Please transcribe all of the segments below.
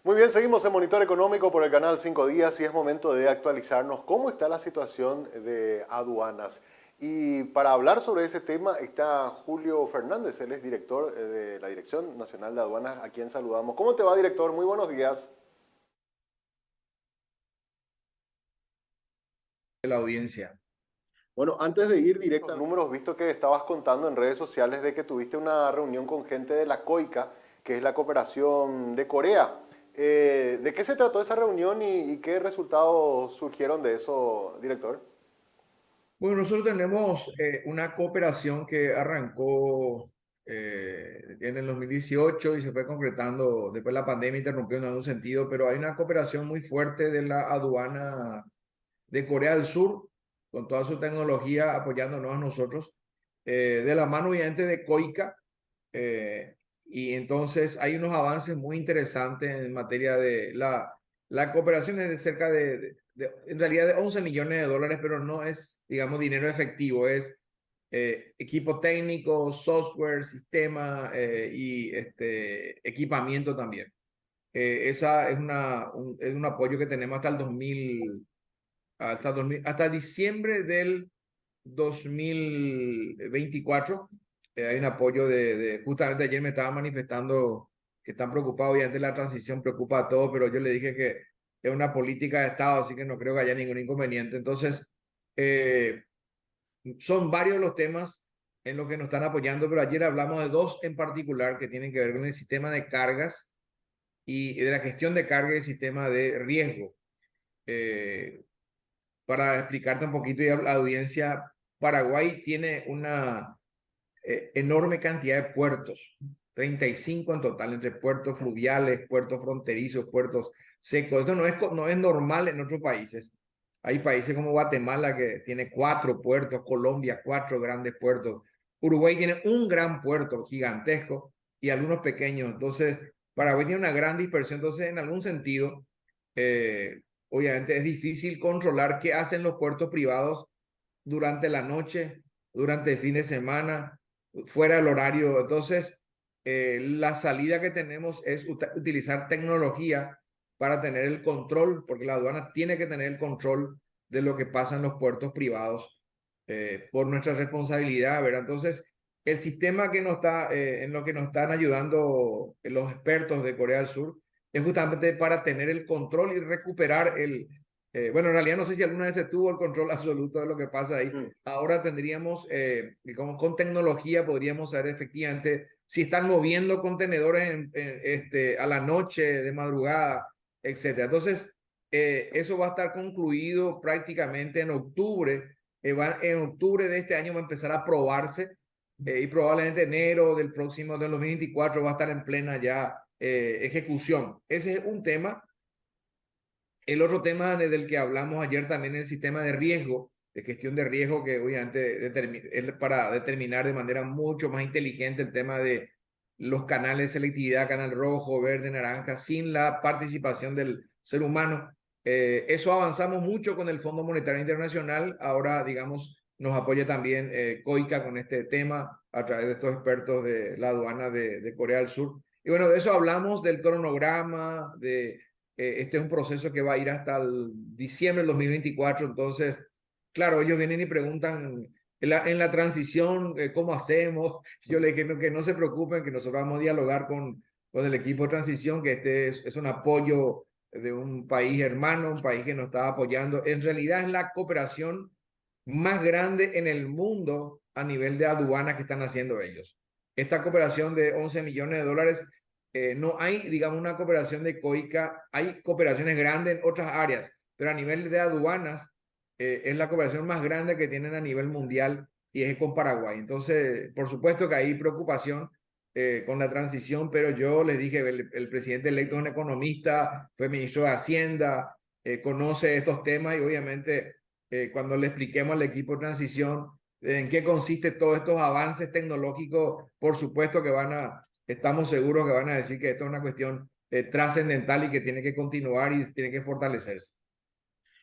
Muy bien, seguimos en Monitor Económico por el canal 5 Días y es momento de actualizarnos cómo está la situación de aduanas. Y para hablar sobre ese tema está Julio Fernández, él es director de la Dirección Nacional de Aduanas, a quien saludamos. ¿Cómo te va, director? Muy buenos días. De la audiencia. Bueno, antes de ir directo a los números, visto que estabas contando en redes sociales de que tuviste una reunión con gente de la COICA, que es la cooperación de Corea. ¿De qué se trató esa reunión y qué resultados surgieron de eso, director? Bueno, nosotros tenemos una cooperación que arrancó en el 2018 y se fue concretando, después la pandemia interrumpió en algún sentido, pero hay una cooperación muy fuerte de la aduana de Corea del Sur, con toda su tecnología apoyándonos a nosotros, de la mano obviamente de COICA, y entonces hay unos avances muy interesantes en materia de la cooperación es de cerca en realidad de 11 millones de dólares, pero no es, digamos, dinero efectivo, es equipo técnico, software, sistema y equipamiento también. Esa es es un apoyo que tenemos hasta el 2000, hasta diciembre del 2024. Hay un apoyo justamente ayer me estaba manifestando que están preocupados, obviamente la transición preocupa a todos, pero yo le dije que es una política de Estado, así que no creo que haya ningún inconveniente. Entonces, eh, son varios los temas en los que nos están apoyando, pero ayer hablamos de dos en particular que tienen que ver con el sistema de cargas y de la gestión de carga y el sistema de riesgo. Eh, para explicarte un poquito y a la audiencia, Paraguay tiene una enorme cantidad de puertos, 35 en total, entre puertos fluviales, puertos fronterizos, puertos secos. Esto no es normal en otros países. Hay países como Guatemala que tiene 4 puertos, Colombia 4 grandes puertos, Uruguay tiene un gran puerto gigantesco y algunos pequeños. Entonces, Paraguay tiene una gran dispersión. Entonces, en algún sentido, obviamente es difícil controlar qué hacen los puertos privados durante la noche, durante el fin de semana, fuera del horario. Entonces, la salida que tenemos es utilizar tecnología para tener el control, porque la aduana tiene que tener el control de lo que pasa en los puertos privados por nuestra responsabilidad, ¿verdad? Entonces, el sistema que nos está, en lo que nos están ayudando los expertos de Corea del Sur es justamente para tener el control y recuperar bueno, en realidad no sé si alguna vez se tuvo el control absoluto de lo que pasa ahí. Mm. Ahora tendríamos, con tecnología podríamos saber efectivamente si están moviendo contenedores a la noche, de madrugada, etcétera. Entonces, eso va a estar concluido prácticamente en octubre. En octubre de este año va a empezar a probarse y probablemente enero del próximo, del 2024, va a estar en plena ya ejecución. Ese es un tema. El otro tema del que hablamos ayer también es el sistema de riesgo, de gestión de riesgo, que obviamente es para determinar de manera mucho más inteligente el tema de los canales de selectividad, canal rojo, verde, naranja, sin la participación del ser humano. Eso avanzamos mucho con el Fondo Monetario Internacional. Ahora, digamos, nos apoya también COICA con este tema a través de estos expertos de la aduana de Corea del Sur. Y bueno, de eso hablamos, del cronograma, este es un proceso que va a ir hasta el diciembre del 2024. Entonces, claro, ellos vienen y preguntan en la transición, ¿cómo hacemos? Yo les dije que no se preocupen, que nosotros vamos a dialogar con el equipo de transición, que es un apoyo de un país hermano, un país que nos está apoyando. En realidad es la cooperación más grande en el mundo a nivel de aduanas que están haciendo ellos. Esta cooperación de 11 millones de dólares, no hay, digamos, una cooperación de COICA, hay cooperaciones grandes en otras áreas, pero a nivel de aduanas es la cooperación más grande que tienen a nivel mundial y es con Paraguay. Entonces, por supuesto que hay preocupación con la transición, pero yo les dije, el presidente electo es un economista, fue ministro de Hacienda, conoce estos temas y obviamente cuando le expliquemos al equipo de transición en qué consiste todos estos avances tecnológicos, por supuesto que estamos seguros que van a decir que esto es una cuestión trascendental y que tiene que continuar y tiene que fortalecerse.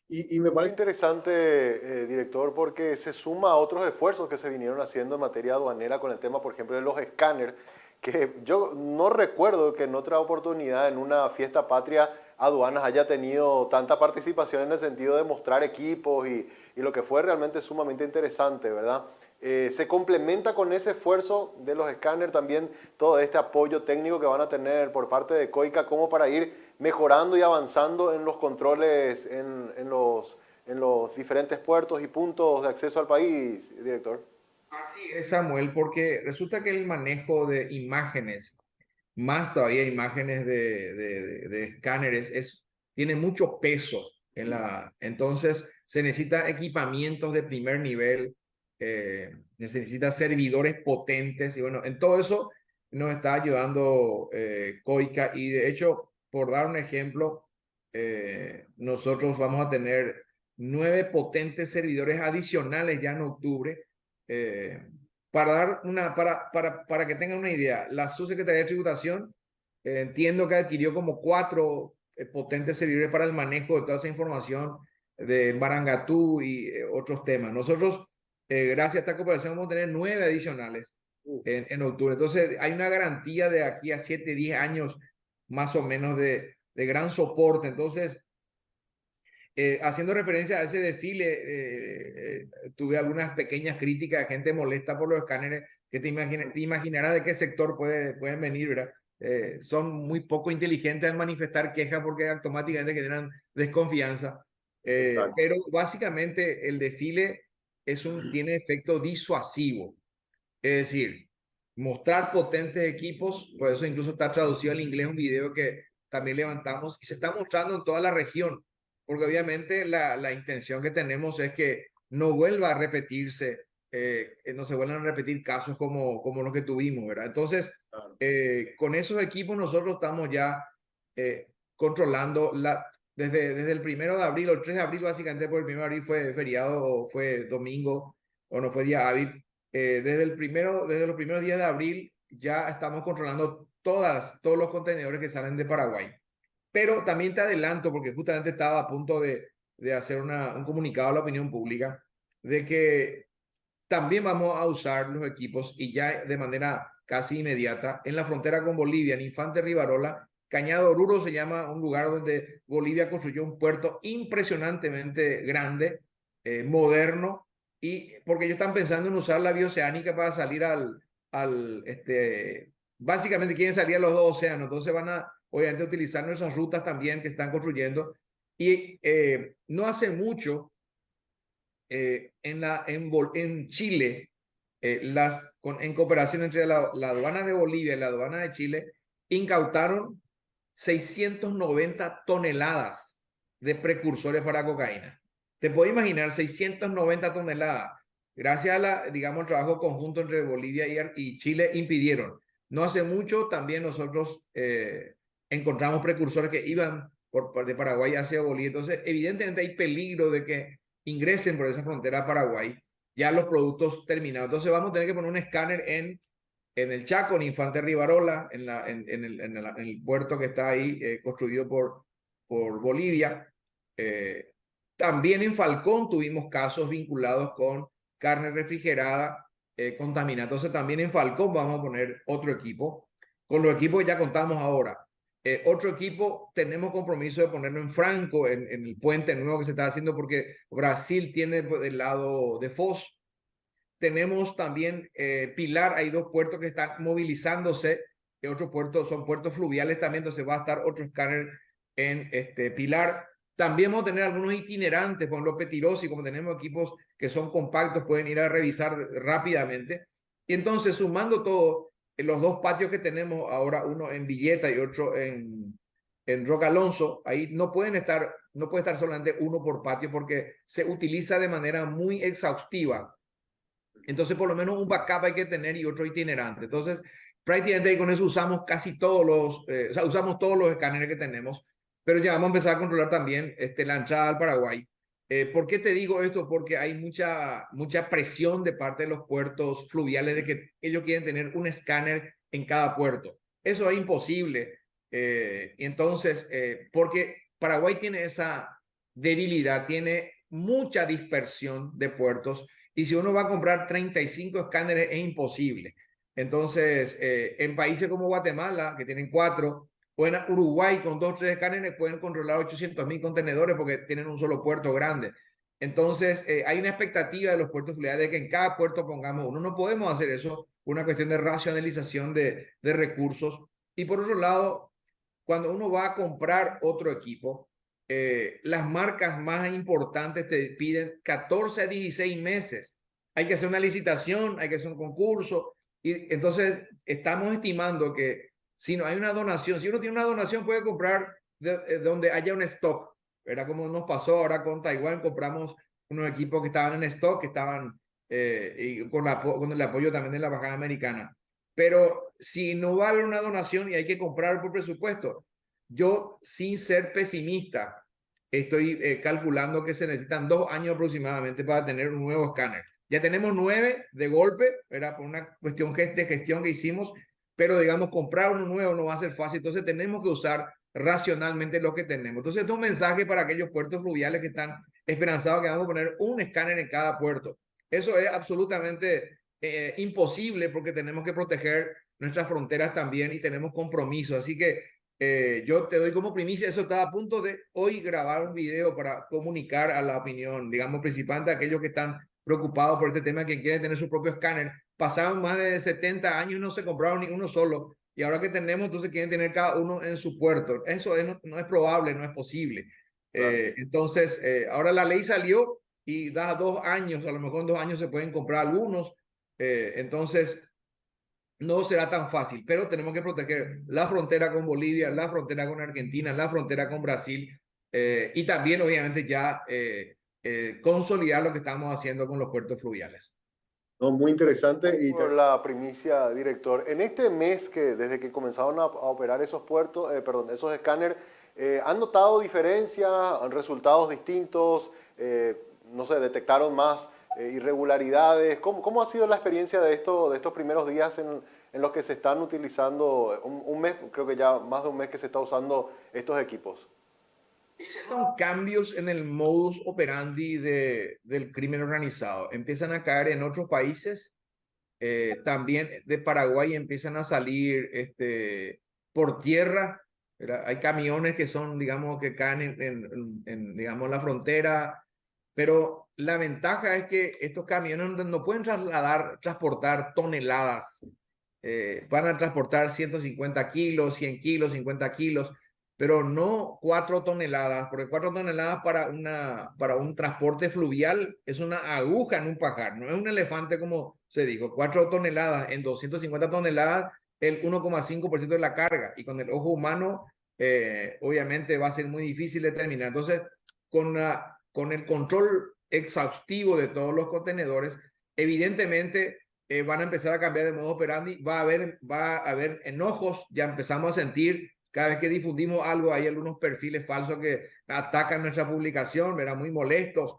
Y me parece interesante, director, porque se suma a otros esfuerzos que se vinieron haciendo en materia aduanera con el tema, por ejemplo, de los escáneres, que yo no recuerdo que en otra oportunidad, en una fiesta patria, aduanas haya tenido tanta participación en el sentido de mostrar equipos y lo que fue realmente sumamente interesante, ¿verdad? Se complementa con ese esfuerzo de los escáneres también todo este apoyo técnico que van a tener por parte de COICA como para ir mejorando y avanzando en los controles en los diferentes puertos y puntos de acceso al país, director. Así es, Samuel, porque resulta que el manejo de imágenes, más todavía imágenes de escáneres, tiene mucho peso entonces se necesita equipamientos de primer nivel, se necesita servidores potentes y bueno, en todo eso nos está ayudando COICA y de hecho, por dar un ejemplo, nosotros vamos a tener 9 potentes servidores adicionales ya en octubre. eh, para que tengan una idea, la Subsecretaría de Tributación entiendo que adquirió como 4 potentes servidores para el manejo de toda esa información de Barangatú y otros temas. Nosotros, gracias a esta cooperación, vamos a tener 9 adicionales en octubre. Entonces, hay una garantía de aquí a 7, 10 años más o menos de gran soporte. Entonces, haciendo referencia a ese desfile, tuve algunas pequeñas críticas de gente molesta por los escáneres, que te imaginarás de qué sector pueden venir, ¿verdad? Son muy poco inteligentes al manifestar quejas porque automáticamente generan desconfianza. Exacto. Pero básicamente el desfile tiene efecto disuasivo. Es decir, mostrar potentes equipos, por eso incluso está traducido al inglés un video que también levantamos y se está mostrando en toda la región, porque obviamente la intención que tenemos es que no vuelva a repetirse, no se vuelvan a repetir casos como los que tuvimos, ¿verdad? Entonces, Claro. con esos equipos nosotros estamos ya controlando desde el 1 de abril o el 3 de abril, básicamente, porque el 1 de abril fue feriado o fue domingo o no fue día hábil. Desde los primeros días de abril ya estamos controlando todos los contenedores que salen de Paraguay. Pero también te adelanto, porque justamente estaba a punto de hacer un comunicado a la opinión pública, de que también vamos a usar los equipos y ya de manera casi inmediata en la frontera con Bolivia, en Infante Rivarola. Cañado Oruro se llama un lugar donde Bolivia construyó un puerto impresionantemente grande, moderno, y porque ellos están pensando en usar la vía oceánica para salir básicamente quieren salir a los 2 océanos, entonces van a obviamente utilizar nuestras rutas también que están construyendo. Y no hace mucho en Chile, en cooperación entre la aduana de Bolivia y la aduana de Chile, incautaron 690 toneladas de precursores para cocaína. Te puedes imaginar 690 toneladas. Gracias digamos, al trabajo conjunto entre Bolivia y Chile, impidieron. No hace mucho también nosotros encontramos precursores que iban de Paraguay hacia Bolivia. Entonces, evidentemente hay peligro de que ingresen por esa frontera a Paraguay ya los productos terminados. Entonces vamos a tener que poner un escáner en el Chaco, en Infante Rivarola, en el puerto que está ahí construido por Bolivia. También en Falcón tuvimos casos vinculados con carne refrigerada contaminada. Entonces también en Falcón vamos a poner otro equipo. Con los equipos que ya contamos ahora. Otro equipo tenemos compromiso de ponerlo en Franco, en el puente nuevo que se está haciendo porque Brasil tiene el lado de Foz. Tenemos también Pilar, hay 2 puertos que están movilizándose, que otros puertos son puertos fluviales también, entonces va a estar otro escáner en Pilar. También vamos a tener algunos itinerantes, por ejemplo, Petirosi, como tenemos equipos que son compactos, pueden ir a revisar rápidamente. Y entonces, sumando todo, en los 2 patios que tenemos ahora, uno en Villeta y otro en Roca Alonso, ahí no puede estar solamente uno por patio porque se utiliza de manera muy exhaustiva. Entonces, por lo menos un backup hay que tener y otro itinerante. Entonces, prácticamente con eso usamos casi o sea, usamos todos los escáneres que tenemos, pero ya vamos a empezar a controlar también la entrada al Paraguay. ¿Por qué te digo esto? Porque hay mucha presión de parte de los puertos fluviales de que ellos quieren tener un escáner en cada puerto. Eso es imposible. Entonces, porque Paraguay tiene esa debilidad, tiene mucha dispersión de puertos y si uno va a comprar 35 escáneres es imposible. Entonces, en países como Guatemala, que tienen 4, o en Uruguay con 2 o 3 escáneres pueden controlar 800.000 contenedores porque tienen un solo puerto grande. Entonces, hay una expectativa de los puertos fluviales de que en cada puerto pongamos uno. No podemos hacer eso por una cuestión de racionalización de recursos. Y por otro lado, cuando uno va a comprar otro equipo, las marcas más importantes te piden 14 a 16 meses. Hay que hacer una licitación, hay que hacer un concurso. Y entonces estamos estimando que si no hay una donación, si uno tiene una donación puede comprar donde haya un stock. Era como nos pasó ahora con Taiwán, compramos unos equipos que estaban en stock, que estaban y con el apoyo también de la Embajada Americana. Pero si no va a haber una donación y hay que comprar por presupuesto, yo sin ser pesimista, estoy calculando que se necesitan 2 años aproximadamente para tener un nuevo escáner. Ya tenemos 9 de golpe, era por una cuestión de gestión que hicimos, pero digamos, comprar uno nuevo no va a ser fácil, entonces tenemos que usar racionalmente lo que tenemos. Entonces, esto es un mensaje para aquellos puertos fluviales que están esperanzados que vamos a poner un escáner en cada puerto. Eso es absolutamente imposible porque tenemos que proteger nuestras fronteras también y tenemos compromisos. Así que yo te doy como primicia, eso estaba a punto de hoy grabar un video para comunicar a la opinión, digamos, principalmente a aquellos que están preocupados por este tema, que quieren tener su propio escáner. Pasaron más de 70 años y no se compraron ni uno solo. Y ahora que tenemos, entonces quieren tener cada uno en su puerto. Eso no es probable, no es posible. Claro. Entonces, ahora la ley salió y da 2 años, a lo mejor en 2 años se pueden comprar algunos. Entonces, no será tan fácil, pero tenemos que proteger la frontera con Bolivia, la frontera con Argentina, la frontera con Brasil y también, obviamente, ya consolidar lo que estamos haciendo con los puertos fluviales. No, muy interesante. Y por la primicia, director. En este mes que desde que comenzaron a operar esos puertos, perdón, esos escáneres, ¿han notado diferencias, resultados distintos? No sé, detectaron más irregularidades. ¿Cómo ha sido la experiencia de estos primeros días en los que se están utilizando un mes, creo que ya más de un mes que se está usando estos equipos? Son cambios en el modus operandi del crimen organizado. Empiezan a caer en otros países. También de Paraguay empiezan a salir por tierra. ¿Verdad? Hay camiones que son, digamos, que caen digamos, la frontera. Pero la ventaja es que estos camiones no pueden transportar toneladas. Van a transportar 150 kilos, 100 kilos, 50 kilos, pero no 4 toneladas, porque 4 toneladas para un transporte fluvial es una aguja en un pajar, no es un elefante como se dijo. 4 toneladas en 250 toneladas, el 1,5% de la carga, y con el ojo humano, obviamente va a ser muy difícil determinar. Entonces, con el control exhaustivo de todos los contenedores, evidentemente van a empezar a cambiar de modo operandi, va a haber enojos, ya empezamos a sentir cada vez que difundimos algo, hay algunos perfiles falsos que atacan nuestra publicación, verán, muy molestos.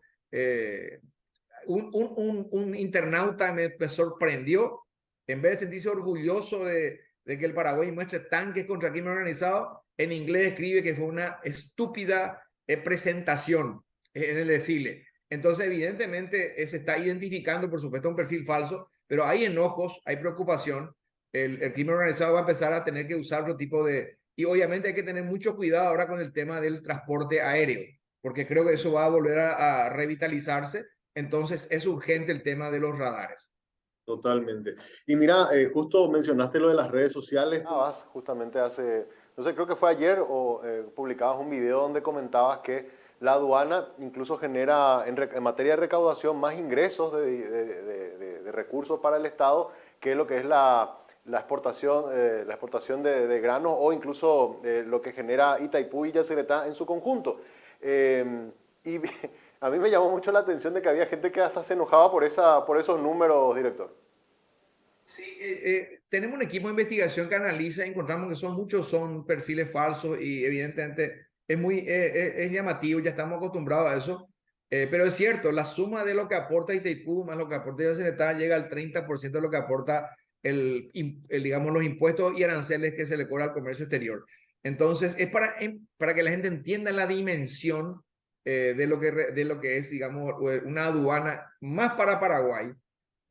Un internauta me sorprendió, en vez de sentirse orgulloso de que el Paraguay muestre tanques contra el crimen organizado, en inglés escribe que fue una estúpida presentación en el desfile. Entonces, evidentemente, se está identificando, por supuesto, un perfil falso, pero hay enojos, hay preocupación. El crimen organizado va a empezar a tener que usar otro tipo de... Y obviamente hay que tener mucho cuidado ahora con el tema del transporte aéreo, porque creo que eso va a volver a revitalizarse. Entonces, es urgente el tema de los radares. Totalmente. Y mira, justo mencionaste lo de las redes sociales. Justamente hace, no sé, creo que fue ayer o publicabas un video donde comentabas que la aduana incluso genera en materia de recaudación más ingresos de recursos para el Estado que lo que es la exportación de granos o incluso lo que genera Itaipú y Yacyretá en su conjunto. Y a mí me llamó mucho la atención de que había gente que hasta se enojaba por esos números, director. Sí, tenemos un equipo de investigación que analiza y encontramos que muchos son perfiles falsos y evidentemente es llamativo, ya estamos acostumbrados a eso, pero es cierto, la suma de lo que aporta Itaipú más lo que aporta Yacyretá llega al 30% de lo que aporta digamos, los impuestos y aranceles que se le cobra al comercio exterior. Entonces, es para que la gente entienda la dimensión de lo que es, digamos, una aduana más para Paraguay,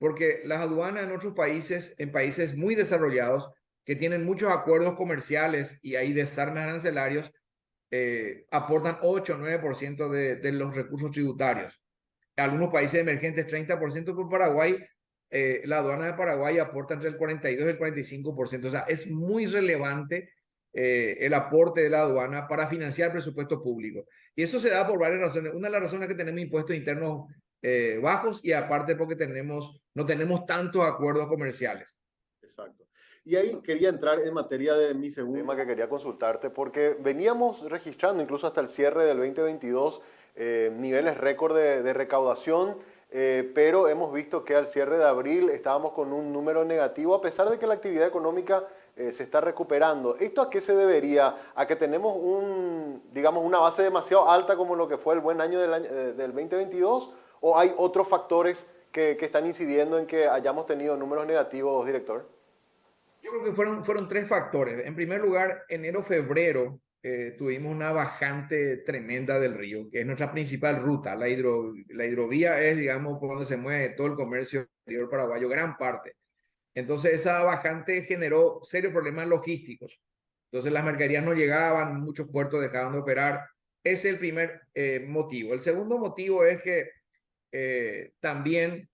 porque las aduanas en otros países, en países muy desarrollados, que tienen muchos acuerdos comerciales y hay desarmes arancelarios, aportan 8 o 9% de los recursos tributarios. Algunos países emergentes 30%, por Paraguay, la aduana de Paraguay aporta entre el 42 y el 45%. O sea, es muy relevante el aporte de la aduana para financiar el presupuesto público. Y eso se da por varias razones. Una de las razones es que tenemos impuestos internos bajos y aparte porque no tenemos tantos acuerdos comerciales. Exacto. Y ahí quería entrar en materia de mi segundo tema que quería consultarte, porque veníamos registrando incluso hasta el cierre del 2022 niveles récord de recaudación, pero hemos visto que al cierre de abril estábamos con un número negativo, a pesar de que la actividad económica se está recuperando. ¿Esto a qué se debería? ¿A que tenemos digamos, una base demasiado alta como lo que fue el buen año del 2022? ¿O hay otros factores que están incidiendo en que hayamos tenido números negativos, director? Yo creo que fueron tres factores. En primer lugar, enero-febrero tuvimos una bajante tremenda del río, que es nuestra principal ruta. La hidrovía es, digamos, por donde se mueve todo el comercio exterior paraguayo, gran parte. Entonces, esa bajante generó serios problemas logísticos. Entonces, las mercaderías no llegaban, muchos puertos dejaban de operar. Ese es el primer motivo. El segundo motivo es que también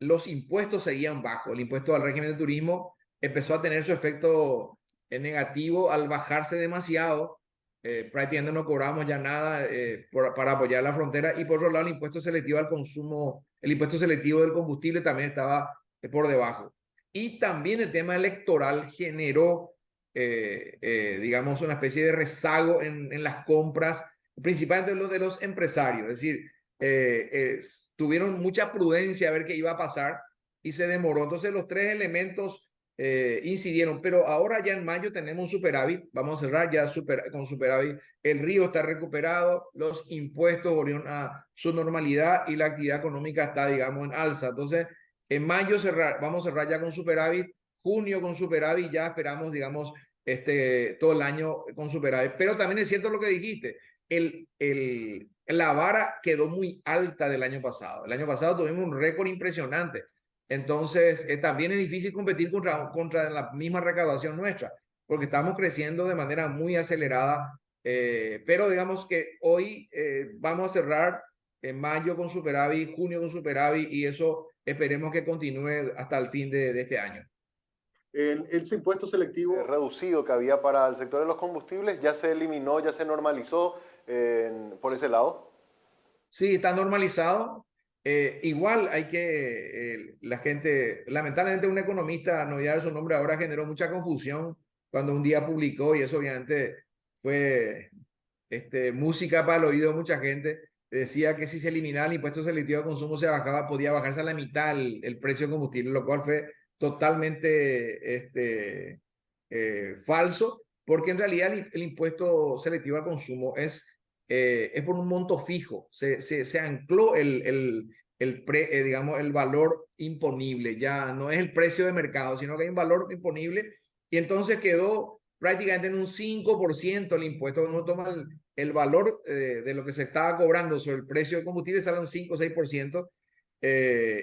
los impuestos seguían bajos. El impuesto al régimen de turismo empezó a tener su efecto negativo al bajarse demasiado. Prácticamente no cobramos ya nada para apoyar la frontera. Y por otro lado, el impuesto selectivo al consumo, el impuesto selectivo del combustible también estaba por debajo. Y también el tema electoral generó, digamos, una especie de rezago en las compras, principalmente los de los empresarios. Es decir, tuvieron mucha prudencia a ver qué iba a pasar y se demoró. Entonces los tres elementos incidieron, pero ahora ya en mayo tenemos un superávit, vamos a cerrar ya con superávit, el río está recuperado, los impuestos volvieron a su normalidad y la actividad económica está, digamos, en alza. Entonces, en mayo vamos a cerrar ya con superávit, junio con superávit, ya esperamos, digamos, todo el año con superávit. Pero también es cierto lo que dijiste, la vara quedó muy alta del año pasado. El año pasado tuvimos un récord impresionante. Entonces, también es difícil competir contra la misma recaudación nuestra, porque estamos creciendo de manera muy acelerada. Pero digamos que hoy vamos a cerrar en mayo con superávit, junio con superávit, y eso esperemos que continúe hasta el fin de este año. Ese impuesto selectivo reducido que había para el sector de los combustibles ya se eliminó, ya se normalizó por ese lado. Sí, está normalizado. Igual hay que, la gente, lamentablemente un economista, no voy a dar su nombre ahora, generó mucha confusión cuando un día publicó, y eso obviamente fue música para el oído de mucha gente. Decía que si se eliminaba el impuesto selectivo de consumo se bajaba, podía bajarse a la mitad el precio del combustible, lo cual fue totalmente falso, porque en realidad el impuesto selectivo al consumo es por un monto fijo. Se ancló digamos, el valor imponible. Ya no es el precio de mercado, sino que hay un valor imponible. Y entonces quedó prácticamente en un 5% el impuesto. Uno toma el valor de lo que se estaba cobrando sobre el precio del combustible, sale un 5 o 6%.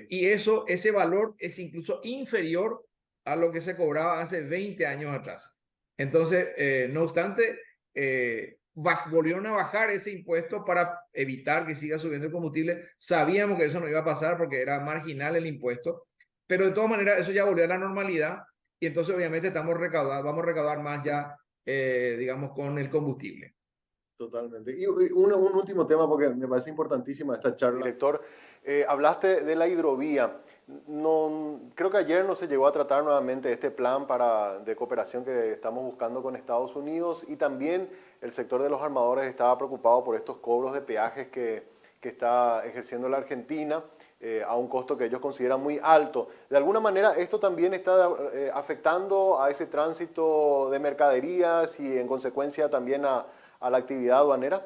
Y ese valor es incluso inferior a lo que se cobraba hace 20 años atrás. Entonces, no obstante, volvieron a bajar ese impuesto para evitar que siga subiendo el combustible. Sabíamos que eso no iba a pasar porque era marginal el impuesto, pero de todas maneras eso ya volvió a la normalidad y entonces obviamente vamos a recaudar más ya, digamos, con el combustible. Totalmente. Y un último tema, porque me parece importantísima esta charla. Director, hablaste de la hidrovía. No, creo que ayer no se llegó a tratar nuevamente este plan de cooperación que estamos buscando con Estados Unidos, y también el sector de los armadores estaba preocupado por estos cobros de peajes que está ejerciendo la Argentina a un costo que ellos consideran muy alto. De alguna manera, esto también está afectando a ese tránsito de mercaderías y en consecuencia también a la actividad aduanera.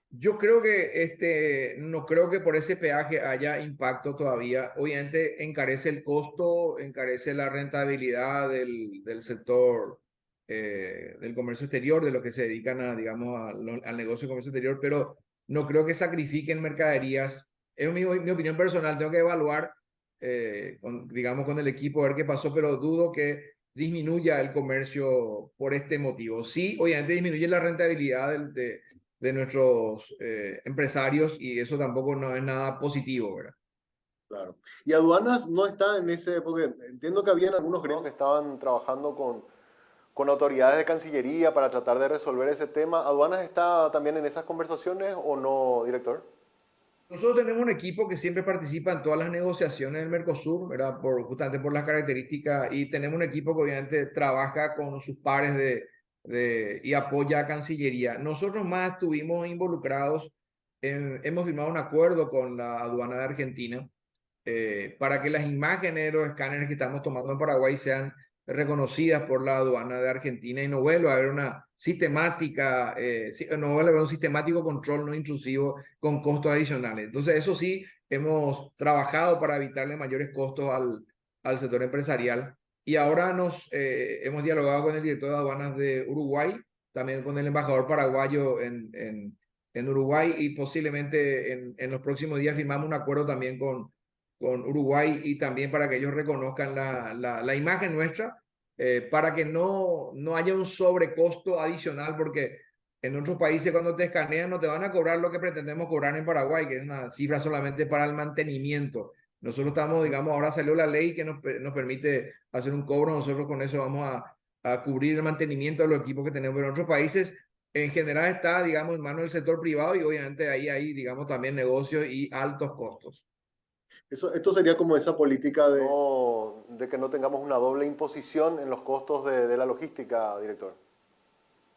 Yo creo que no creo que por ese peaje haya impacto todavía. Obviamente encarece el costo, encarece la rentabilidad del sector del comercio exterior, de lo que se dedican a, digamos, al negocio de comercio exterior, pero no creo que sacrifiquen mercaderías. Es mi opinión personal, tengo que evaluar, digamos, con el equipo a ver qué pasó, pero dudo que disminuya el comercio por este motivo. Sí, obviamente disminuye la rentabilidad de nuestros empresarios y eso tampoco no es nada positivo, ¿verdad? Claro. Y aduanas no está en ese, porque entiendo que habían algunos gremios que estaban trabajando con autoridades de Cancillería para tratar de resolver ese tema. ¿Aduanas está también en esas conversaciones o no, director? Nosotros tenemos un equipo que siempre participa en todas las negociaciones del Mercosur, ¿verdad? Justamente por las características, y tenemos un equipo que obviamente trabaja con sus pares y apoya a Cancillería. Nosotros más estuvimos involucrados, hemos firmado un acuerdo con la aduana de Argentina para que las imágenes de los escáneres que estamos tomando en Paraguay sean reconocidas por la aduana de Argentina y no vuelva a haber una sistemática, no vuelva a haber un sistemático control no intrusivo con costos adicionales. Entonces, eso sí, hemos trabajado para evitarle mayores costos al sector empresarial y ahora hemos dialogado con el director de aduanas de Uruguay, también con el embajador paraguayo en Uruguay y posiblemente en los próximos días firmamos un acuerdo también con Uruguay y también para que ellos reconozcan la imagen nuestra, para que no haya un sobrecosto adicional, porque en otros países cuando te escanean no te van a cobrar lo que pretendemos cobrar en Paraguay, que es una cifra solamente para el mantenimiento. Nosotros estamos, digamos, ahora salió la ley que nos permite hacer un cobro, nosotros con eso vamos a cubrir el mantenimiento de los equipos que tenemos, pero en otros países en general está, digamos, en manos del sector privado y obviamente ahí hay, digamos, también negocios y altos costos. Esto sería como esa política de... No, de que no tengamos una doble imposición en los costos de la logística, director.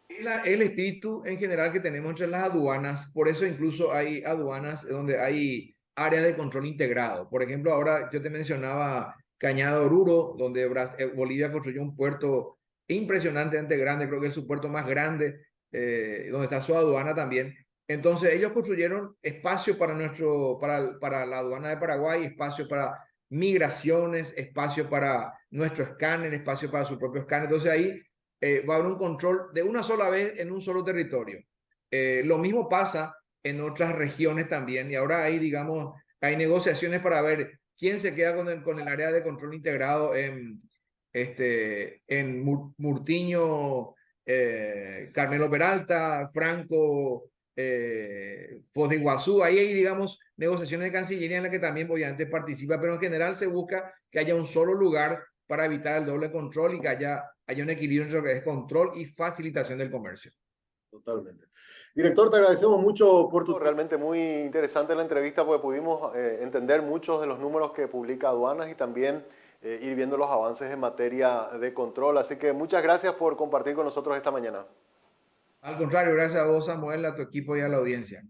El espíritu en general que tenemos entre las aduanas, por eso incluso hay aduanas donde hay áreas de control integrado. Por ejemplo, ahora yo te mencionaba Cañada Oruro, donde Bolivia construyó un puerto impresionantemente grande, creo que es su puerto más grande, donde está su aduana también. Entonces ellos construyeron espacio para la aduana de Paraguay, espacio para migraciones, espacio para nuestro escáner, espacio para su propio escáner. Entonces ahí va a haber un control de una sola vez en un solo territorio. Lo mismo pasa en otras regiones también y ahora hay, digamos, hay negociaciones para ver quién se queda con el área de control integrado en Murtiño, Carmelo Peralta, Franco, Foz de Iguazú. Ahí hay, digamos, negociaciones de Cancillería en las que también obviamente participa, pero en general se busca que haya un solo lugar para evitar el doble control y que haya un equilibrio entre lo que es control y facilitación del comercio. Totalmente. Director, te agradecemos mucho por tu... Realmente muy interesante la entrevista porque pudimos entender muchos de los números que publica Aduanas y también ir viendo los avances en materia de control. Así que muchas gracias por compartir con nosotros esta mañana. Al contrario, gracias a vos, Samuel, a tu equipo y a la audiencia.